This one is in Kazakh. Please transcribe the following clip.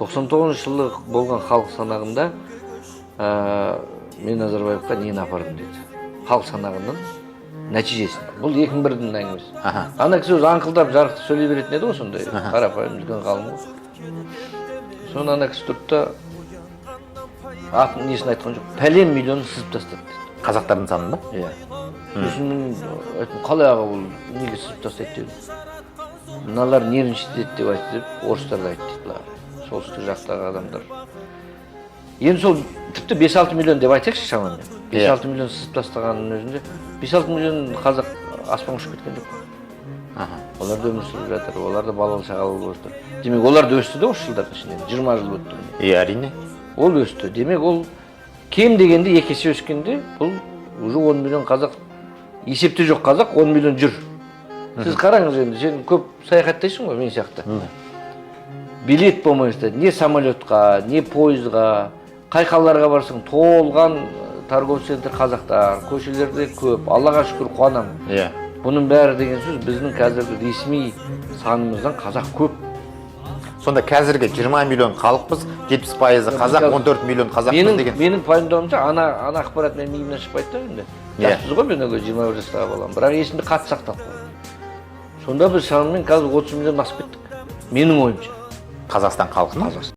99-жылы болған халық санағында мен Назарбаевқа нені апардым деді. Халық санағының нәтижесін. Бұл 2001-дің әңгімесі. Ана кісі өзі аңқылдап жарықты сөйлей беретін еді ғой сондай. Қарапайым үлкен ғалым ғой. Соны ана кісі тұрды да атын несін айтқан жоқ. Пәлен миллионын сызып тастады деді. Қазақтардың санын ба? Иә. Сосын айттым, қалай аға ол неге сызып тастайды дедім. Мыналар нервничать етті деп айтты деп орыстарға айтты дейді. Солтүстік жақтағы адамдар. Енді сол тіпті 5-6 миллион деп айтайықшы шамамен. 5-6 миллион сызып тастағанның өзінде 5-6 миллион қазақ аспан ұшып кеткен жоқ. Олар да өмір сүріп жатыр, олар да балалы шағалы болып жатыр. Демек олар да өсті де осы жылдардың ішінде, 20 жыл өтті. Иә, әрине. Ол өсті. Демек ол кем дегенде 2 есе өскенде бұл уже 10 миллион қазақ, есепте жоқ қазақ 10 миллион жүр. Сіз қараңыз енді, сен көп саяхаттайсың ғой мен сияқты. Билет болмайсың, не самолетқа, не пойызға, қай қалаларға барсың, толған торговый центр қазақтар, көшелерде көп, Аллаға шүкір қуанамын. Иә. Бұның бәрі деген сөз біздің қазіргі ресми санымыздан қазақ көп. Сонда қазіргі 20 миллион халықпыз, 70% қазақ, 14 миллион қазақпыз деген. Менің пайымдауымша ана ақпарат мен миымнан шықпайды да енді. Жаспыз ғой мен өге 21 жастағы балам, бірақ есімді қатты сақтап қойдым. Сонда біз шамамен қазір 30 миллион асып кеттік. Менің ойымша. Қазақстан халқының?